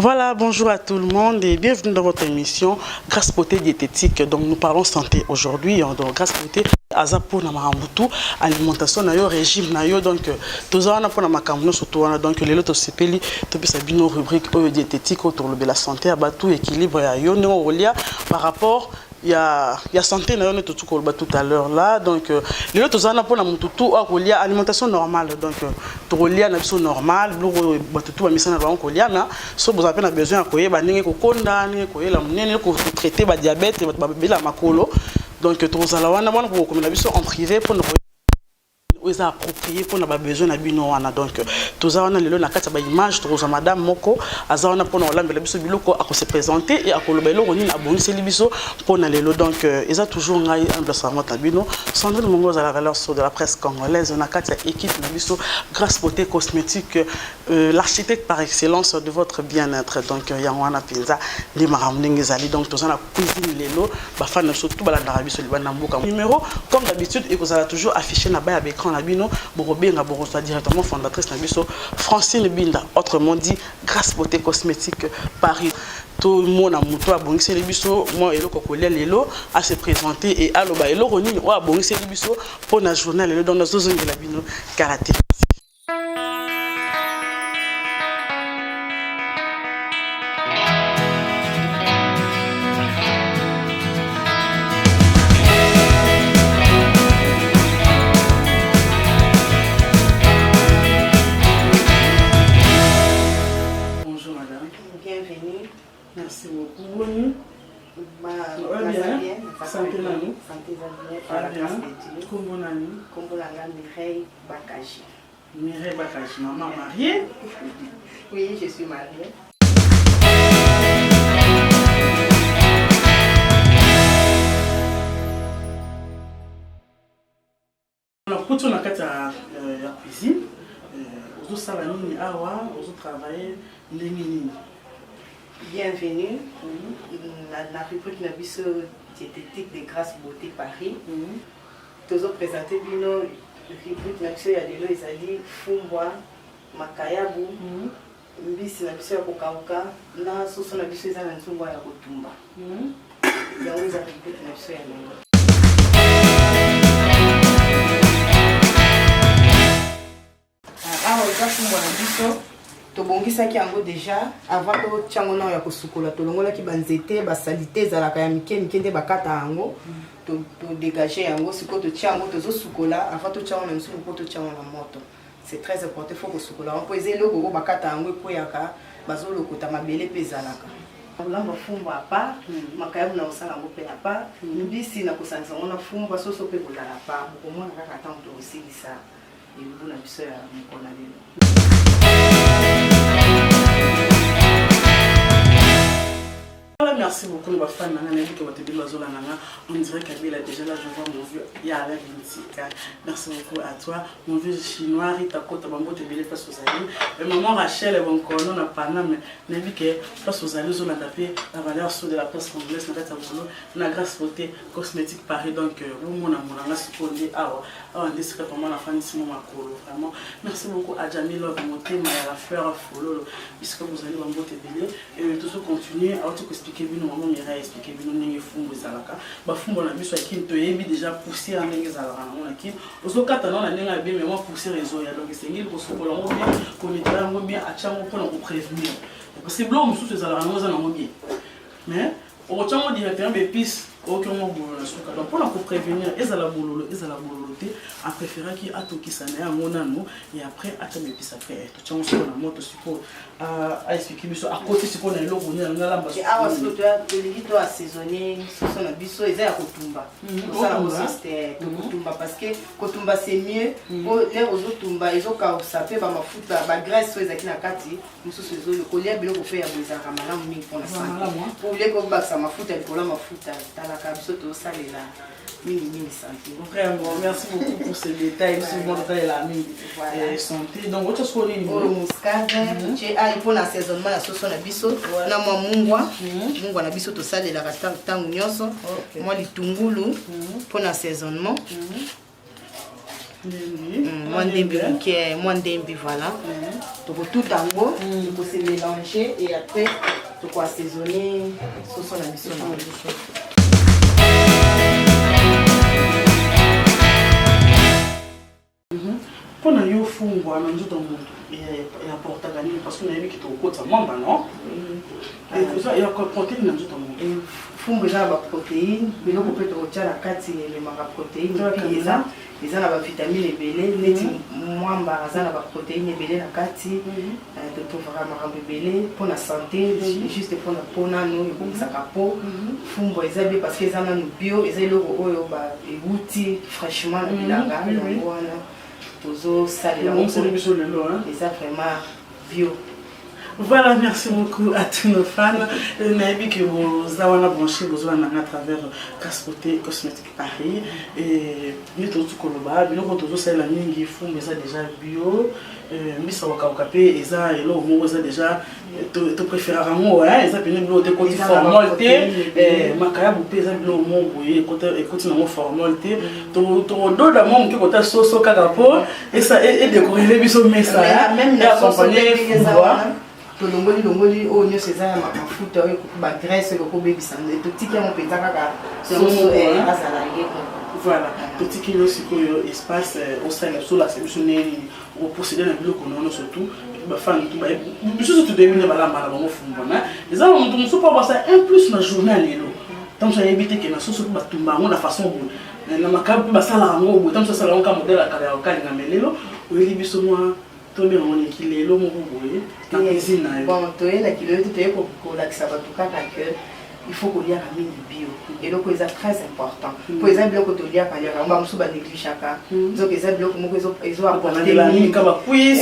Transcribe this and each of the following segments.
Voilà, bonjour à tout le monde et bienvenue dans votre émission Grâce Beauté Diététique. Donc nous parlons santé aujourd'hui. Donc Grâce Beauté azapo na mahambutu alimentation na yo régime na yo donc tozana pona makamno surtout wana donc lelo to sepeli to pesa bino rubrique diététique autour de la santé abatu équilibre ya yo no olia par rapport il y a santé na yo tout tout à l'heure là donc lelo tozana pona mututu akolia alimentation normale donc tokolia na biso normal bloko batutu ba misana ba kolia na so vous avez besoin koyeba ndenge kokonda ndenge koyela munene ko traiter ba diabète ba bela makolo donc tozala wana wana ko komela biso en privé pour nous approprié pour nos besoins na bino wana donc tozana lelo na kati ba image toza madame moko azawana pour nous lambela biso biloko ako se présenter et akoloba eloko nini abonisi libiso pour na lelo donc eza toujours ngai humble servant na bino Sandrine Mongoza la valeur sur de la presse congolaise na kati équipe na biso Grâce Beauté Cosmétique l'architecte par excellence de votre bien-être donc yangwana pinza les maramlingi zali donc tozana cuisine lelo ba fan surtout balanda biso libana mboka numéro comme d'habitude et vous allez toujours afficher na ba écran Bino, Borobenga Borosa directement fondatrice Nabiso, Francine Binda, autrement dit Grâce Beauté Cosmétique Paris. Tout le monde a monté à Bongissé Libiso, moi et le Cocolia Lelo à se présenter et à l'Oba et l'Oroni ou à Bongissé Libiso pour la journée dans nos zones de la Bino Karaté. Merci beaucoup. Santé Nani. Comment Nani? Mireille Bakaji. Mireille Bakaji, maman mariée? Oui, je suis mariée. On a pris la cuisine. Aux autres salamines, aux autres travailler les mini. Bienvenue la rubrique de biso diététique de Grâce Beauté Paris. Tous présenté bino rubrique na biso ya lelo ezali fumbwa makayabu mbisi na biso ya kokauka na soso na biso eza na nzungwa ya kotumba. Yango eza rubrique na biso ya lelo. Eza fumbwa na biso tobongisaki yango déjà avant to tiango ya kosukola tolongolaki banzete basalite ezalaka ya mike mike nde bakata yango to dégager yango siko to tiango tozosukola avant to tiango na nsuku po to tiango na moto c'est très important faut kosukola on peut eloko ko bakata yango ekoyaka bazolokota mabele pe ezalaka olamba fumba à part makayabu na osala yango pe à part mbisi na kosanisa ngo na fumba soso pe kozala pa bokomona kaka tango to osilisa elubu na biso ya mokona lelo. Merci beaucoup les fans on dirait qu'elle a déjà là je vois mon vieux il y a l'air merci beaucoup à toi mon vieux chinois Rita Kota Bambo te belle face aux amis et maman Rachel et bon colon n'a pas mais n'a vu que face aux amis on a tapé la valeur sur de la presse congolaise na Grâce Beauté Cosmétique Paris donc mon amour on a supposé on discrètement la fin ici mon macolo vraiment merci beaucoup à Jamil Love monter ma fleur follow puisque vous allez Bambo te belle et tout ça continue à tout expliquer bino maman Mireille expliquer bino ndenge fumbu ezalaka ba fumbu na biso akini to yebi déjà poussière ndenge ezalaka na akini ozokata na ndenge bien mais moi poussière ezo ya donc c'est ngili kosobola ngo bien konitala ngo bien achango pour nous prévenir parce que blo mususu ezalaka ngo za na ngo bien mais au chango directement épices aucun mot boulot suka donc pour nous prévenir ezala bololo a préféré qui a tout qui s'en est à mon anneau et après à ta épices après tout chango sur la moto support à expliquer biso à côté support na eloko ni na lamba ah wa support to lito assaisonner soso na biso eza ya kotumba ça c'est kotumba parce que kotumba c'est mieux pour les ozotumba ezoka saper ba mafuta ba graisse so ezaki na kati mususu ezo le kolia biloko fe ya bozaka malamu mingi pour la santé pour les ko baksa mafuta pour la mafuta talaka biso to salela mingi santé. Vraiment, merci beaucoup pour ces détails. Sur mon détail la santé. Donc autre chose qu'on est niveau muscade, tu as pour l'assaisonnement la sauce na biso, na moi mungwa na biso to sale la tangu nyonso. Moi litungulu pour l'assaisonnement. Mwandembi muke, mwandembi voilà. Donc tout tango, il faut se mélanger et après tu peux assaisonner sauce na biso na biso. Pona yo fungwa na nzoto moto ya portaga nini parce que na yebi ki to kota mwamba non et ya protéine na nzoto moto fungwa eza ba protéine biloko pe to tia na kati le manga protéine puis eza na ba vitamine ebele neti mwamba aza na ba protéine ebele na kati to tovaka makambo ebele pona santé juste pona no ekokisaka po fungwa eza bien parce que eza nanu bio eza eloko oyo ba ebuti fraîchement na bilanga yango wana tozo salela ça vraiment bio. Voilà, merci beaucoup à tous nos fans. Naïbi que vous avez branché à travers Caspoté Cosmétique Paris. Et nous tous Koloba, nous tous c'est la ligne qui font mais ça déjà bio. Mais ça va caper et ça et là au moins ça déjà te préfère à moi hein, ça peut nous de côté formalité makaya boupé ça bilo mon boyer côté na formalité to do da mon qui côté soso kakapo et ça et décorer les biso mais ça même la accompagner tolongoli longoli oyo nyonso eza ya mafuta oyo bagraisse eloko obebisa totiki yango mpenza kaka soso azala ye voilà totiki yo sikoyo espace osala sola biso neni oprocéder na biloko nono surtout bafani biso tu devine balamba na bango fumbana eza moto mosusu po basa un plus na journée lelo tant ça éviter que na soso batumba yango na façon boye na makabu basala yango boye tant ça sala yango ka modèle akala ya okalinga melelo oyeli biso mwa tomber on équilibre le moko boye na cuisine na bon toye na kilo to toye ko lakisa batu kaka que il faut qu'on lia mingi bio et donc c'est très important pour exemple biloko to lia ka lia ba musu ba négligaka donc exemple biloko moko ezo apporter mingi ka ba quiz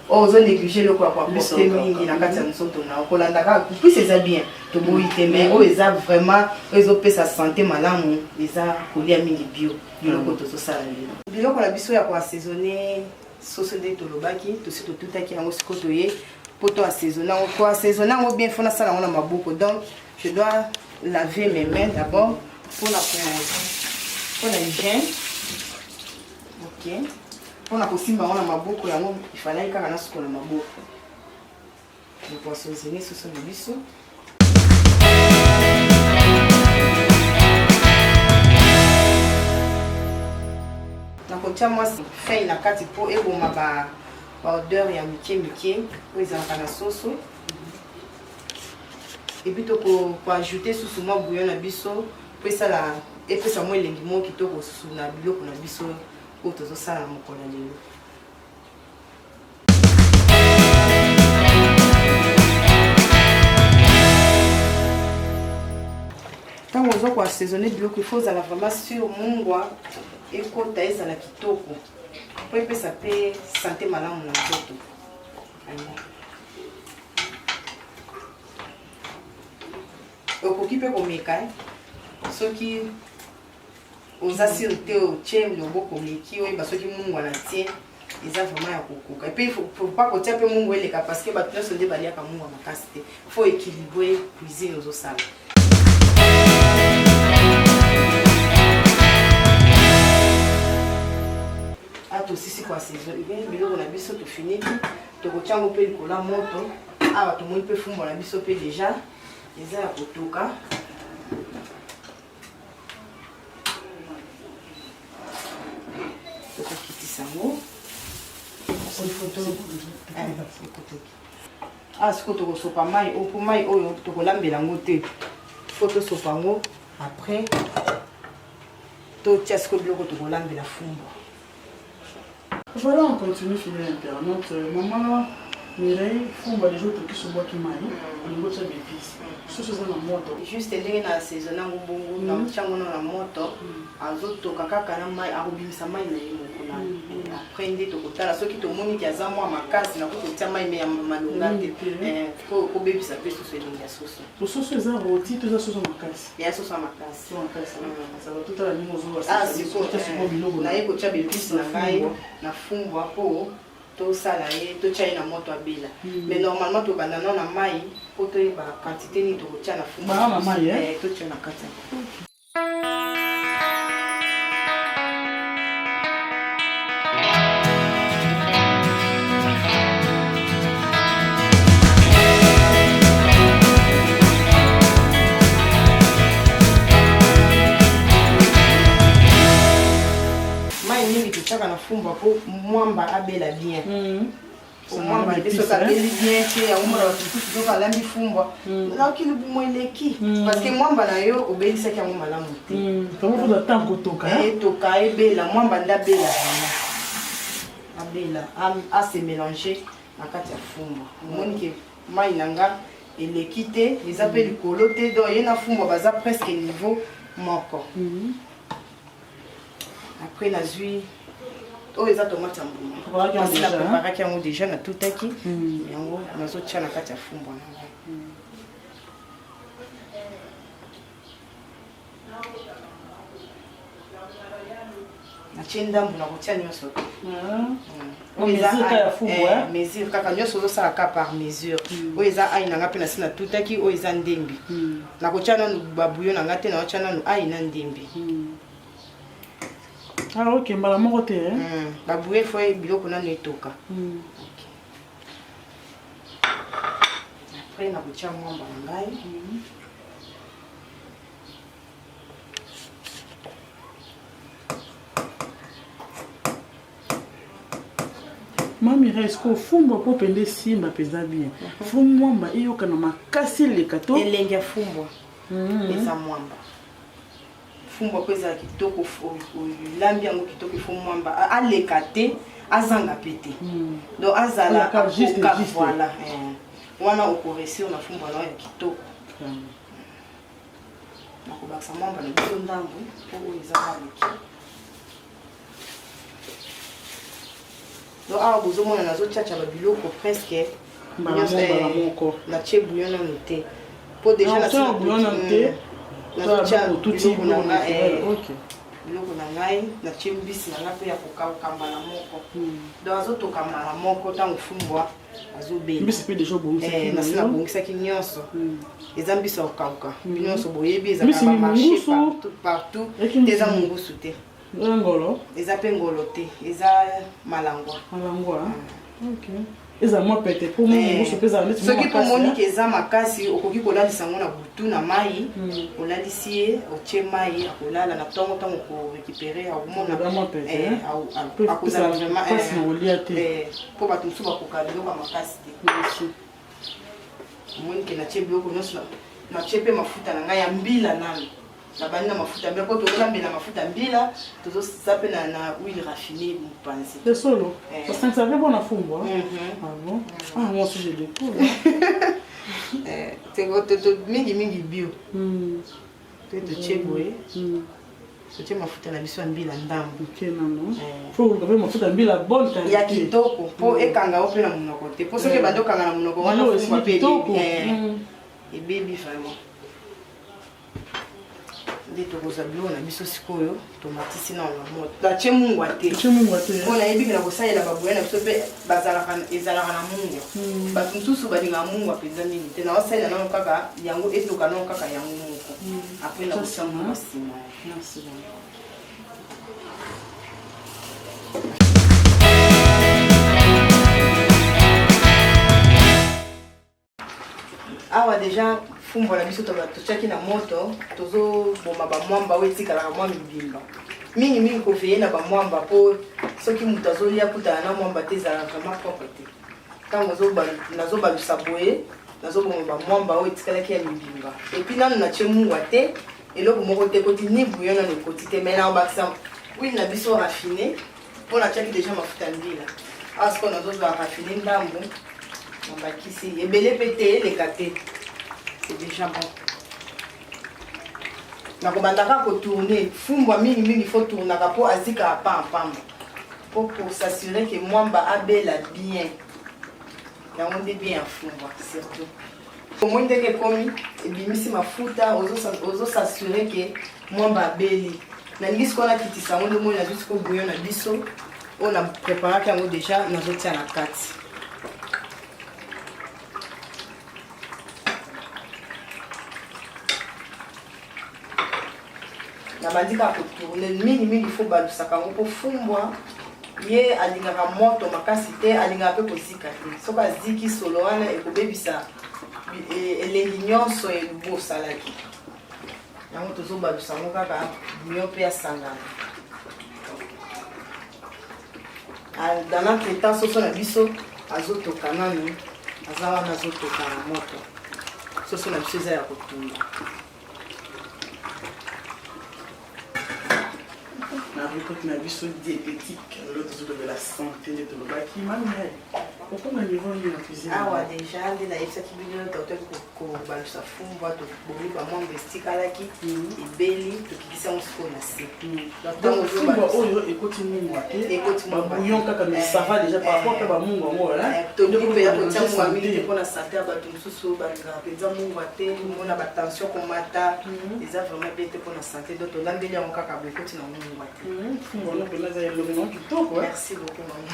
ozo négliger le quoi apporter mingi na kati ya nsoto na kolanda ka puis c'est bien to boyi te mais o eza vraiment ezo pesa santé malamu eza ko lia mingi bio biloko to so sala biloko na biso ya ko assaisonner sauce de tolobaki to se to tutaki yango siko toye poto assaisonner ko assaisonner ngo bien fona sala ngona maboko donc je dois laver mes mains d'abord pour la hygiène. OK. Pour la kosimba ngona maboko yango il fallait kaka na siko na maboko. Je peux assaisonner sauce de biso. Nakotia moi fait na kati po eboma ba odeur ya mike po ezalaka na soso et puis to ko ajouter sous moi bouillon na biso po esala epesa mo elengi mo kitoko sous na biloko na biso po tozo sala mokolo lelo. Tant ozo ko assaisonner biloko il faut zala vraiment sur mungwa ekota ezala kitoko po epesa pe santé malamu na nzoto. Okoki pe komeka soki oza sur te otie loboko meki oyeba soki mungu na tie eza vraiment ya kokoka epe faut pas kotia pe mungu eleka parce que bato nyonso nde baliaka mungu makasi te faut équilibrer cuisine ozosala. Tosisi kwa saison bien biloko na biso to fini to kotia ngo pe likola moto awa to moni pe fumba na biso pe déjà eza ya kotoka to kokitisa ngo siko to kosopa mai po mai oyo to kolambela ngo te fo tosopa ngo après totia siko biloko to kolambela fumba. Voilà, on continue sur l'internet. Maman, Mireille, faut les jours qui sont bois qui maillent, on y voit ça d'épices. Ce sont dans la moto. Juste les na saison na bongo na mchango na moto, azoto kaka na mai arubimisa mai na yimo kuna. Après ndé to kotala soki to moni ki aza mwa makasi na ko tia mai me ya malunga te. Ko bebisa pe so felingi ya soso. To soso za roti to za soso makasi. Ya soso makasi. Ça va tout à la limo zo. C'est ko na yeko tia bebisi na ngai na fumbo apo. To sala ye to tia na moto abela mais normalement to banana na mai po to ba quantité ni to tia na fumba na mai to tia na kati. kaka na fumba po mwamba abela bien mwamba épice, biso kabeli bien te ya umra tutu to kala mbi fumba na kili bumo eleki parce que mwamba na yo obelisaki yango malamu te comment faut attendre kotoka toka ebela mwamba ndabela vraiment abela a se mélanger na kati ya fumba omoni ke mai nanga eleki te eza mpe likolo te donc ye na fumba baza presque niveau moko après nazwi oyo eza tomate ya mbuma kasi na préparaki yango déjà natutaki yango nazotia na kati ya fumba nango natie ndambu na kotia nyonso mesure kaka nyonso ozosala ka par mesure oyo eza ai nanga mpe nasi natutaki oyo eza ndembi nakotia nanu babuyo nanga te naotia nanu ai na ndembi ok mbala moko te babuye fo biloko nanu etoka après nakotia mwamba na ngai Mami est-ce que fumba po pende simba peza bien mwamba eyoka na makasi leka to elenge fumba eza mwamba fumba ko eza kitoko lambi yango kitoko fo mwamba aleka te azanga pete donc azala juste voilà wana okoresir na fumba na ya kitoko nakobakisa mwamba na biso ndambu po oyo eza maleki donc awa bozomona nazochacha babiloko presque natie bouillon nano te po déjà nazotia biloko na ngai natie mbisi na ngai mpe ya kokauka mbala moko donc azotoka mbala moko ntango fumbwa azobela nasi nabongisaki nyonso eza mbisi ya kokauka nyonso boyebi ezaka bamarché partout te eza mongusu te ngolo eza pe ngolo te eza malangwa ok eza mwa pete po mongusu peza ndeti soki tomoni ke eza makasi okoki kolalisa yango na butu na mai olalisi ye otie mai akolala na ntongo ntango korécupere akomona akozala vraiment mpo bato mosusu bakoka biloko ya makasi te omoni ke natie biloko nyonso natie mpe mafuta na ngai ya mbila nano na bani na mafuta mbila po tozolambela mafuta mbila tozosa mpe na huile raffinée mopanzi de solo parce que ça fait bon à fumba ah bon moi aussi je découvre mingi bio totie boye totie mafuta na biso ya mbila ndambu ya kitoko mpo ekanga o mpe na monoko te mpo soki ebandi okanga na monoko wana fumba mpe ebebi vraiment nde tokozwa biloko na biso sikoyo tomatisi na moto tatie mungwa te mpo nayebi na kosalela baboya na biso mpe ezalaka na mungwa bato mosusu balingaka mungwa mpenza mingi te naosalela nano kaka yango etoka nano kaka yango moko apres na kotia mungwa nsima awa deja fumba na biso totiaki na moto tozoboma bamwamba oyo etikalaka mwa mibimba mingi kofeye na bamwamba mpo soki moto azolia kutana na mwamba te ezalaka vraiment propre te ntango nazobalusa boye nazoboma bamwamba oyo etikalaki ya mibimba epuis nano natie mungwa te eloko moko te ekoti ni bouillon nano ekoti te mai naobakisa huile na biso raffiné mpo natiaki deja mafuta mbila awa sikoyo nazozwa raffiné ndambu nabakisi ebele mpe te eleka te c'est déjà bon. Nakobandaka ko tourner, fumbwa mingi faut tourner po azika pa pamba. Pour s'assurer que mwamba abela bien. Yango nde bien fumbwa surtout. Pour mwende ke komi ebimisi mafuta ozo s'assurer que mwamba abeli. Na ngisi kona kitisa ngo mo na biso ko bouillon na biso. On a préparé yango déjà nazotia na kati. Nabandika kotourne mingi fo balusaka ngo po fumbwa ye alingaka moto makasi te alingaka mpe kozika te soki aziki solo wana ekobebisa elengi nyonso elubu osalaki yango tozobalusa ngo kaka bouillon mpe asangana Dans l'entretemps, soso na biso azotoka nanu aza wana azotoka na moto. Soso na biso eza ya kotumba. Na rubrique na biso diététique, l'autre de la santé de Tolobaki. Maman, pourquoi on niveau de la cuisine? Ah ouais, déjà, on a essayé de docteur pour balancer fond, voir tout bouli ba mon bestika laki, et belly, tout qui ça on se connaît. Donc on va écouter moi. Écoute moi. Bouillon kaka mais ça va déjà par rapport à mon moi là. Tout le monde peut y avoir tiens moi mille pour la santé ba tout sous ba ngapeza mon waté, mon a tension comme mata, ils a vraiment bien pour la santé donc on a bien on kaka écoute na mon waté. Merci beaucoup maman.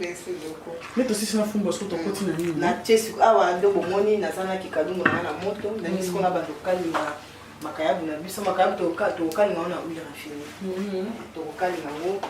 Merci beaucoup. Mais aussi c'est la fumba sur ton côté na tiesu awa ndo bomoni nazana kikadungu na moto na misiko na bando kali makayabu na biso makayabu to kali na huile rafini to kali na ngo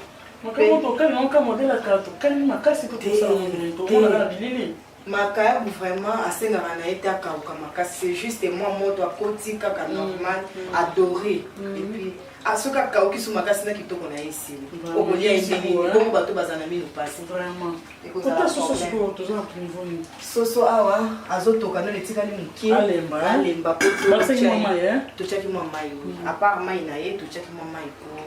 makayabu to kali na modela ka to kali makasi to ça on a bilili makayabu vraiment asengaka na été akauka makasi c'est juste moi moto akoti kaka normal adoré et puis asoka kauki su makasi na kitoko na esi okolia indeni bongo bato bazana mino pasi vraiment écoute soso to za niveau soso awa azotoka na letikali mukie alemba to chaki mwa mai à part mai na ye to chaki mwa mai ko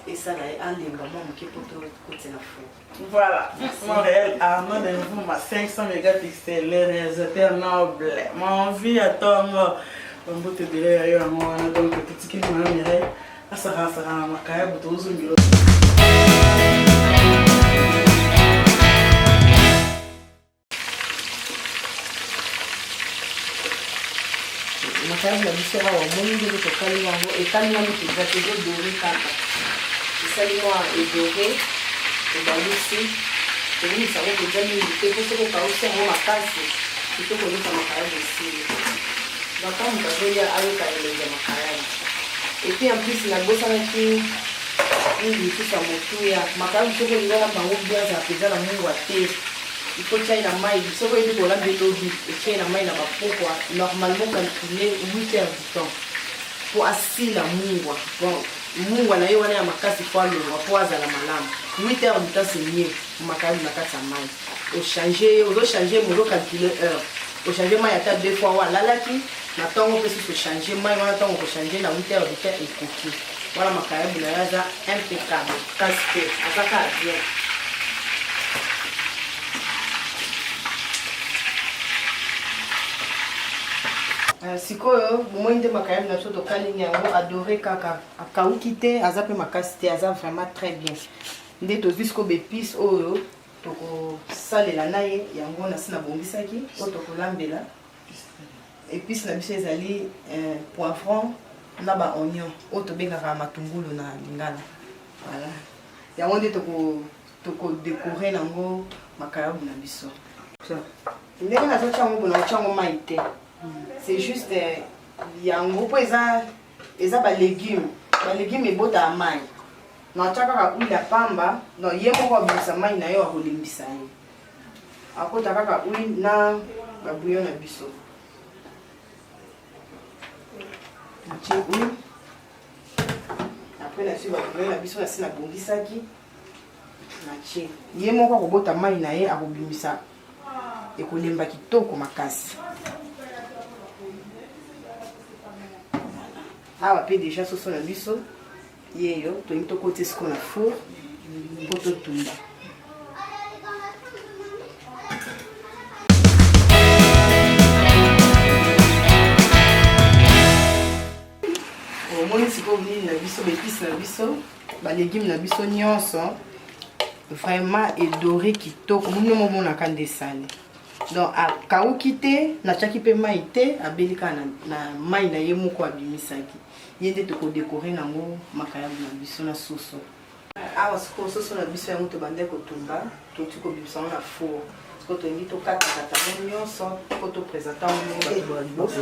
et ça là alemba mwa mukie poto côté na fou. Voilà, Montréal, Arnaud d'info, ma 500 mégapixels, les réalisateurs nobles, mon vie à toi, on peut te dire ailleurs, moi, donc petit qui m'a mis à sa race, à ma carrière, pour tous les makayabo na biso awa omoni ndenge tokali yango ekali nano eza tozodore kaka esali mwa edore ebalusi tobimisa yango koza mingi te po soko okausi yango makasi tokolisa makayabo esili bakamu bazolia ayoka elengi ya makayabo epuis en plus nabosanaki mingi lisusu ya motuya makayabo soko elingana bango bien azala mpenza na mungwa te il faut que na mai soko ebi kolambela obi etie na mai na bapokwa normalement calculé 8 heures du temps po asila mungwa bon mungwa na ye wana ya makasi po alongwa po azala malamu 8 heures du temps c'est mieux makayabo na kati ya mai ozochange mozocalcule heure ochange mai ata 2 fois wa alalaki na ntongo mpe susu ochange mai wana ntongo okochange na 8 heures du temps ekoki wana makayabo na ye aza impeccable kasi te azaka bien. Sikoyo bomoi nde makayabo na biso tokali yango adoré kaka akauki te aza mpe makasi te aza vraiment très bien nde tozwi siko bepice oyo tokosalela na ye yango nasi nabongisaki oyo tokolambela épice na biso ezali poivron na baonion oyo tobengaka matungulu na lingala voilà yango nde tokodécore nango makayabo na biso ndenge nazotia yango mpona kotia yango mai te. C'est juste yango po eza ba légumes ebota mai na chaka huile ya pamba no ye moko abimisa mai na yo akolimbisa ye akota kaka huile na ba bouillon na biso atie huile après na ba bouillon na biso nasi nabongisaki natie ye moko akobota mai na ye akobimisa ekolemba kitoko makasi. Awa pe déjà soso na biso yeyo toyini tokotia siko na four po totumba omoni sikoyo nini na biso baépice na biso balégume na biso nyonso vraiment edoré kitoko moni momonaka nde esali donc akauki te natiaki mpe mai te abelika na mai na ye moko abimisaki ye nde tokodécore nango makayabo na biso na soso awa sikoyo soso na biso yango tobandai kotumba toti kobimisa yango na four sikoyo tolingi tokatakata ngo nyonso po topresenta ngo bato ya liboso.